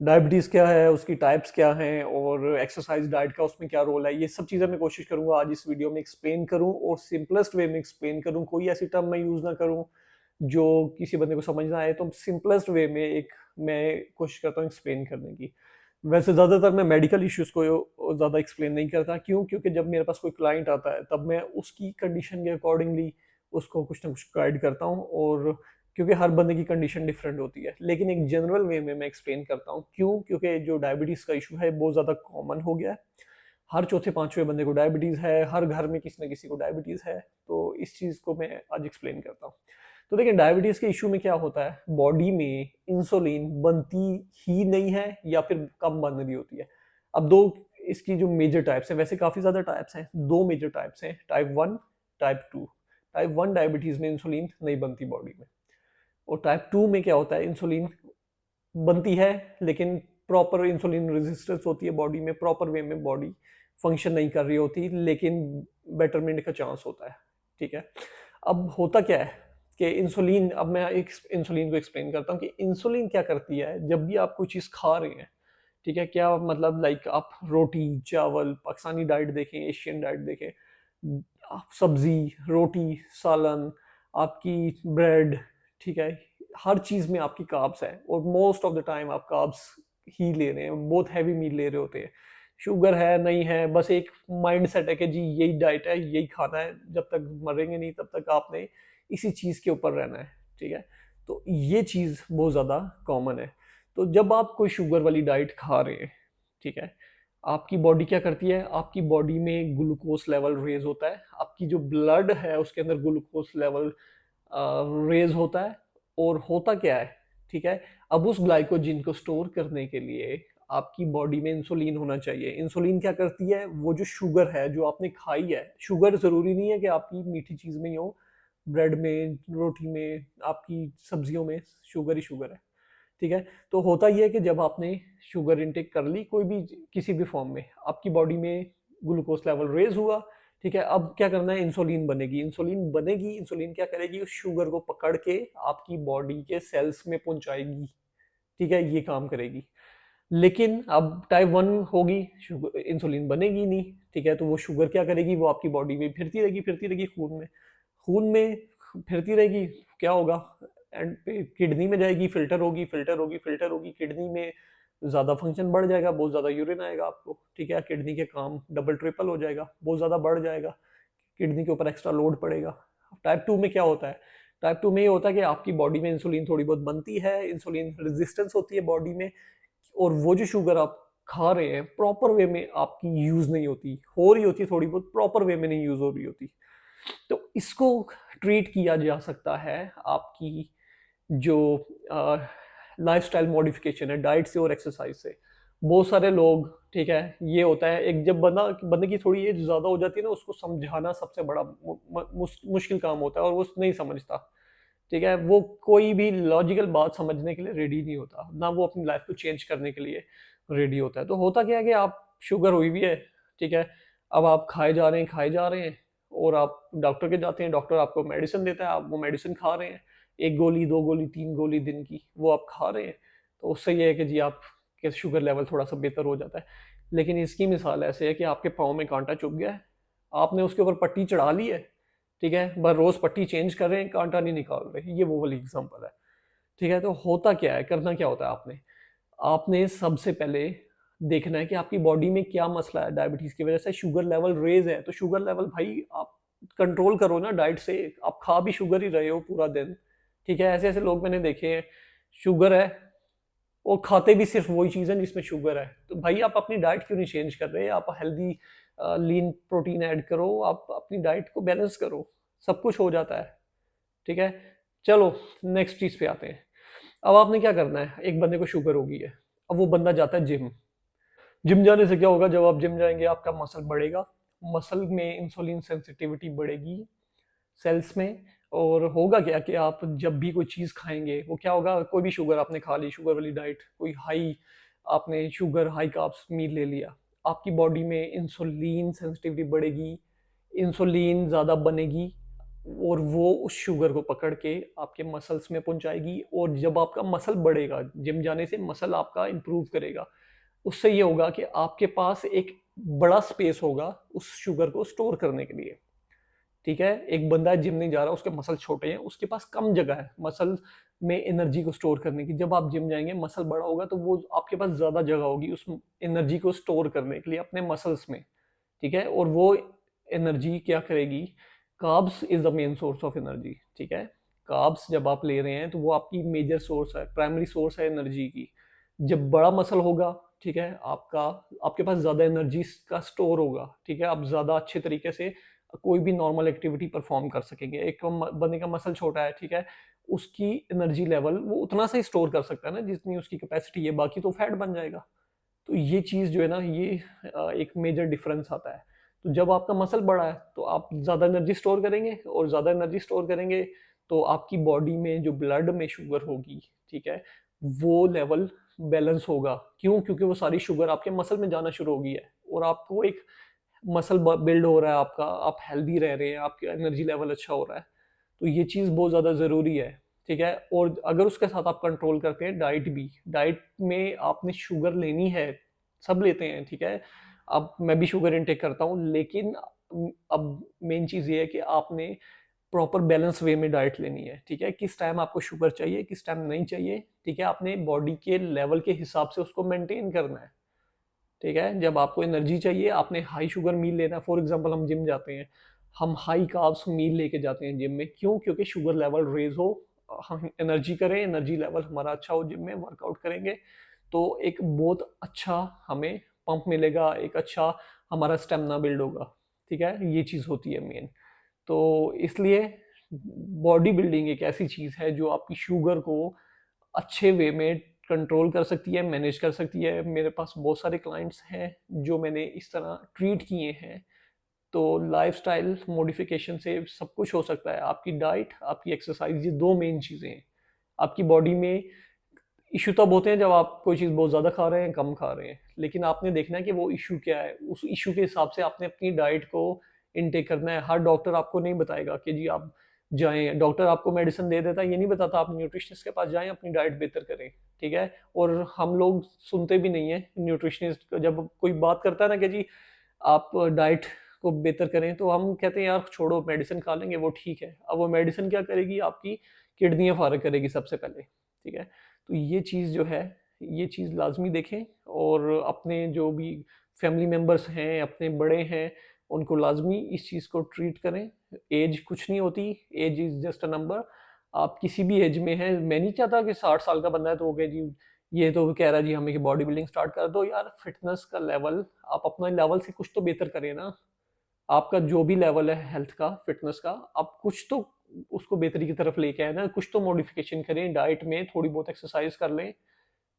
Diabetes क्या है, उसकी टाइप्स क्या हैं और एक्सरसाइज डाइट का उसमें क्या रोल है, ये सब चीज़ें मैं कोशिश करूँगा आज इस वीडियो में एक्सप्लेन करूँ और सिंपलेस्ट वे में एक्सप्लेन करूँ। कोई ऐसी टर्म मैं यूज़ ना करूँ जो किसी बंदे को समझ ना आए, तो सिंपलेस्ट वे में एक मैं कोशिश करता हूँ एक्सप्लेन करने की। वैसे ज़्यादातर मैं मेडिकल इश्यूज़ को ज़्यादा एक्सप्लेन नहीं करता। क्यों? क्योंकि जब मेरे पास कोई क्लाइंट आता है तब मैं उसकी कंडीशन के अकॉर्डिंगली उसको कुछ ना कुछ गाइड करता हूँ, और क्योंकि हर बंदे की कंडीशन डिफरेंट होती है, लेकिन एक जनरल वे में मैं एक्सप्लेन करता हूँ। क्यों? क्योंकि जो डायबिटीज़ का इशू है बहुत ज़्यादा कॉमन हो गया है। हर चौथे पांचवें बंदे को डायबिटीज़ है, हर घर में किसी न किसी को डायबिटीज़ है। तो इस चीज़ को मैं आज एक्सप्लेन करता हूँ। तो देखिए, डायबिटीज़ के इशू में क्या होता है, बॉडी में इंसुलिन बनती ही नहीं है या फिर कम बन रही होती है। अब दो इसकी जो मेजर टाइप्स हैं, वैसे काफ़ी ज़्यादा टाइप्स हैं, दो मेजर टाइप्स हैं, type one, type two. Type one diabetes में इंसुलिन नहीं बनती बॉडी में, और टाइप टू में क्या होता है, इंसुलिन बनती है लेकिन प्रॉपर इंसुलिन रेजिस्टेंस होती है बॉडी में, प्रॉपर वे में बॉडी फंक्शन नहीं कर रही होती, लेकिन बेटरमेंट का चांस होता है। ठीक है, अब होता क्या है कि इंसुलिन, अब मैं एक इंसुलिन को एक्सप्लेन करता हूँ कि इंसुलिन क्या करती है जब भी आप कोई चीज़ खा रहे हैं। ठीक है, क्या मतलब, लाइक आप रोटी चावल, पाकिस्तानी डाइट देखें, एशियन डाइट देखें, आप सब्जी, रोटी, सालन, आपकी ब्रेड, ठीक है, हर चीज़ में आपकी कार्ब्स है, और मोस्ट ऑफ द टाइम आप कार्ब्स ही ले रहे हैं, बहुत हैवी मील ले रहे होते हैं। शुगर है नहीं है, बस एक माइंड सेट है कि जी यही डाइट है, यही खाना है, जब तक मरेंगे नहीं तब तक आपने इसी चीज़ के ऊपर रहना है। ठीक है, तो ये चीज़ बहुत ज़्यादा कॉमन है। तो जब आप कोई शुगर वाली डाइट खा रहे हैं, ठीक है, आपकी बॉडी क्या करती है, आपकी बॉडी में ग्लूकोज लेवल रेज होता है, आपकी जो ब्लड है उसके अंदर ग्लूकोज लेवल रेज होता है। और होता क्या है, ठीक है, अब उस ग्लाइकोजिन को स्टोर करने के लिए आपकी बॉडी में इंसुलिन होना चाहिए। इंसुलिन क्या करती है, वो जो शुगर है जो आपने खाई है, शुगर जरूरी नहीं है कि आपकी मीठी चीज में ही हो, ब्रेड में, रोटी में, आपकी सब्जियों में शुगर ही शुगर है। ठीक है, तो होता ये है कि जब आपने शुगर इनटेक कर ली कोई भी किसी भी फॉर्म में, आपकी बॉडी में ग्लूकोज लेवल रेज हुआ। ठीक है, अब क्या करना है, इंसुलिन बनेगी। इंसुलिन बनेगी, इंसुलिन क्या करेगी, उस शुगर को पकड़ के आपकी बॉडी के सेल्स में पहुंचाएगी। ठीक है, ये काम करेगी। लेकिन अब टाइप वन होगी, शुगर इंसुलिन बनेगी नहीं। ठीक है, तो वो शुगर क्या करेगी, वो आपकी बॉडी में फिरती रहेगी, फिरती रहेगी, खून में फिरती रहेगी। क्या होगा, एंड पे किडनी में जाएगी, फिल्टर होगी, फिल्टर होगी, फिल्टर होगी, किडनी में ज़्यादा फंक्शन बढ़ जाएगा, बहुत ज़्यादा यूरिन आएगा आपको। ठीक है, किडनी के काम डबल ट्रिपल हो जाएगा, बहुत ज़्यादा बढ़ जाएगा, किडनी के ऊपर एक्स्ट्रा लोड पड़ेगा। टाइप टू में क्या होता है, टाइप टू में ये होता है कि आपकी बॉडी में इंसुलिन थोड़ी बहुत बनती है, इंसुलिन रेजिस्टेंस होती है बॉडी में, और वो जो शुगर आप खा रहे हैं प्रॉपर वे में आपकी यूज नहीं होती, हो रही होती थोड़ी बहुत, प्रॉपर वे में नहीं यूज हो रही होती। तो इसको ट्रीट किया जा सकता है आपकी जो लाइफस्टाइल मॉडिफिकेशन है, डाइट से और एक्सरसाइज से। बहुत सारे लोग, ठीक है, ये होता है, एक जब बंदे की थोड़ी एज ज्यादा हो जाती है ना, उसको समझाना सबसे बड़ा मुश्किल काम होता है, और वो नहीं समझता। ठीक है, वो कोई भी लॉजिकल बात समझने के लिए रेडी नहीं होता, ना वो अपनी लाइफ को चेंज करने के लिए रेडी होता है। तो होता क्या है कि आप, शुगर हुई भी है, ठीक है, अब आप खाए जा रहे हैं, खाए जा रहे हैं, और आप डॉक्टर के जाते हैं, डॉक्टर आपको मेडिसिन देता है, आप वो मेडिसिन खा रहे हैं, एक गोली, दो गोली, तीन गोली दिन की वो आप खा रहे हैं। तो उससे ये है कि जी आप के शुगर लेवल थोड़ा सा बेहतर हो जाता है। लेकिन इसकी मिसाल ऐसे है कि आपके पाँव में कांटा चुभ गया है, आपने उसके ऊपर पट्टी चढ़ा ली है, ठीक है, बस रोज पट्टी चेंज कर रहे हैं, कांटा नहीं निकाल रहे, ये वो वाली एग्जांपल है। ठीक है, तो होता क्या है, करना क्या होता है, आपने आपने सबसे पहले देखना है कि आपकी बॉडी में क्या मसला है। डायबिटीज की वजह से शुगर लेवल रेज है, तो शुगर लेवल भाई आप कंट्रोल करो ना डाइट से। आप खा भी शुगर ही रहे हो पूरा दिन। ठीक है, ऐसे ऐसे लोग मैंने देखे हैं, शुगर है और खाते भी सिर्फ वही चीज़ है जिसमें शुगर है। तो भाई आप अपनी डाइट क्यों नहीं चेंज कर रहे, आप हेल्दी लीन प्रोटीन ऐड करो, आप अपनी डाइट को बैलेंस करो, सब कुछ हो जाता है। ठीक है, चलो नेक्स्ट चीज़ पे आते हैं। अब आपने क्या करना है, एक बंदे को शुगर हो गई है, अब वो बंदा जाता है जिम। जिम जाने से क्या होगा, जब आप जिम जाएंगे आपका मसल बढ़ेगा, मसल में इंसुलिन सेंसिटिविटी बढ़ेगी सेल्स में। और होगा क्या कि आप जब भी कोई चीज़ खाएंगे, वो क्या होगा, कोई भी शुगर आपने खा ली, शुगर वाली डाइट, कोई हाई आपने शुगर हाई कार्ब्स मील ले लिया, आपकी बॉडी में इंसुलिन सेंसिटिविटी बढ़ेगी, इंसुलिन ज़्यादा बनेगी, और वो उस शुगर को पकड़ के आपके मसल्स में पहुंचाएगी, और जब आपका मसल बढ़ेगा, जिम जाने से मसल आपका इंप्रूव करेगा, उससे ये होगा कि आपके पास एक बड़ा स्पेस होगा उस शुगर को स्टोर करने के लिए। ठीक है, एक बंदा जिम नहीं जा रहा, उसके मसल छोटे हैं, उसके पास कम जगह है मसल में एनर्जी को स्टोर करने की। जब आप जिम जाएंगे, मसल बड़ा होगा, तो वो आपके पास ज्यादा जगह होगी उस एनर्जी को स्टोर करने के लिए अपने मसल्स में। ठीक है, और वो एनर्जी क्या करेगी, carbs is the main source of energy. ठीक है, कार्ब्स जब आप ले रहे हैं तो वो आपकी मेजर सोर्स है, प्राइमरी सोर्स है एनर्जी की। जब बड़ा मसल होगा, ठीक है, आपके पास ज्यादा एनर्जी का स्टोर होगा। ठीक है, आप ज्यादा अच्छे तरीके से कोई भी नॉर्मल एक्टिविटी परफॉर्म कर सकेंगे। एक बंदे का मसल छोटा है, ठीक है, उसकी एनर्जी लेवल वो उतना सा ही स्टोर कर सकता है ना जितनी उसकी कैपेसिटी है, बाकी तो फैट बन जाएगा। तो ये चीज जो है ना, ये एक मेजर डिफरेंस आता है। तो जब आपका मसल बड़ा है तो आप ज्यादा एनर्जी स्टोर करेंगे, और ज्यादा एनर्जी स्टोर करेंगे तो आपकी बॉडी में जो ब्लड में शुगर होगी, ठीक है, वो लेवल बैलेंस होगा। क्यों? क्योंकि वो सारी शुगर आपके मसल में जाना शुरू होगी है, और आपको एक मसल बिल्ड हो रहा है आपका, आप हेल्दी रह रहे हैं, आपका एनर्जी लेवल अच्छा हो रहा है। तो ये चीज़ बहुत ज़्यादा ज़रूरी है। ठीक है, और अगर उसके साथ आप कंट्रोल करते हैं डाइट भी, डाइट में आपने शुगर लेनी है, सब लेते हैं, ठीक है, अब मैं भी शुगर इनटेक करता हूँ, लेकिन अब मेन चीज़ ये है कि आपने प्रॉपर बैलेंस वे में डाइट लेनी है। ठीक है, किस टाइम आपको शुगर चाहिए, किस टाइम नहीं चाहिए, ठीक है, आपने बॉडी के लेवल के हिसाब से उसको मेंटेन करना है। ठीक है, जब आपको एनर्जी चाहिए, आपने हाई शुगर मील लेना है। फॉर एग्जांपल हम जिम जाते हैं, हम हाई कार्ब्स मील लेके जाते हैं जिम में। क्यों? क्योंकि शुगर लेवल रेज हो, हम एनर्जी करें, एनर्जी लेवल हमारा अच्छा हो, जिम में वर्कआउट करेंगे तो एक बहुत अच्छा हमें पंप मिलेगा, एक अच्छा हमारा स्टेमिना बिल्ड होगा। ठीक है, ये चीज़ होती है मेन। तो इसलिए बॉडी बिल्डिंग एक ऐसी चीज़ है जो आपकी शुगर को अच्छे वे में कंट्रोल कर सकती है, मैनेज कर सकती है। मेरे पास बहुत सारे क्लाइंट्स हैं जो मैंने इस तरह ट्रीट किए हैं। तो लाइफस्टाइल मॉडिफिकेशन से सब कुछ हो सकता है। आपकी डाइट, आपकी एक्सरसाइज, ये दो मेन चीज़ें हैं। आपकी बॉडी में इशू तब होते हैं जब आप कोई चीज़ बहुत ज़्यादा खा रहे हैं, कम खा रहे हैं, लेकिन आपने देखना है कि वो इशू क्या है। उस इशू के हिसाब से आपने अपनी डाइट को इनटेक करना है। हर डॉक्टर आपको नहीं बताएगा कि जी आप जाएं, डॉक्टर आपको मेडिसिन दे देता है, ये नहीं बताता आप न्यूट्रिशनिस्ट के पास जाएं, अपनी डाइट बेहतर करें। ठीक है, और हम लोग सुनते भी नहीं है न्यूट्रिशनिस्ट, जब कोई बात करता है ना कि जी आप डाइट को बेहतर करें, तो हम कहते हैं यार छोड़ो, मेडिसिन खा लेंगे, वो ठीक है। अब वो मेडिसिन क्या करेगी, आपकी किडनियाँ फारग करेगी सबसे पहले। ठीक है, तो ये चीज़ जो है, ये चीज़ लाजमी देखें, और अपने जो भी फैमिली मेम्बर्स हैं, अपने बड़े हैं, उनको लाजमी इस चीज़ को ट्रीट करें। एज कुछ नहीं होती, age is just a number. आप किसी भी एज में हैं, मैं नहीं चाहता कि 60 साल का बंदा है तो हो गया जी, ये तो कह रहा है जी हमें कि बॉडी बिल्डिंग स्टार्ट कर दो। यार फिटनेस का लेवल, आप अपना लेवल से कुछ तो बेहतर करें ना। आपका जो भी लेवल है हेल्थ का, फिटनेस का, आप कुछ तो उसको बेहतरी की तरफ लेके आए ना, कुछ तो मॉडिफिकेशन करें डाइट में, थोड़ी बहुत एक्सरसाइज कर लें।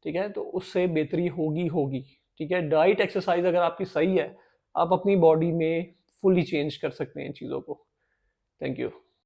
ठीक है, तो उससे बेहतरी होगी होगी। ठीक है, डाइट एक्सरसाइज अगर आपकी सही है, आप अपनी बॉडी में फुली चेंज कर सकते हैं चीज़ों को। Thank you.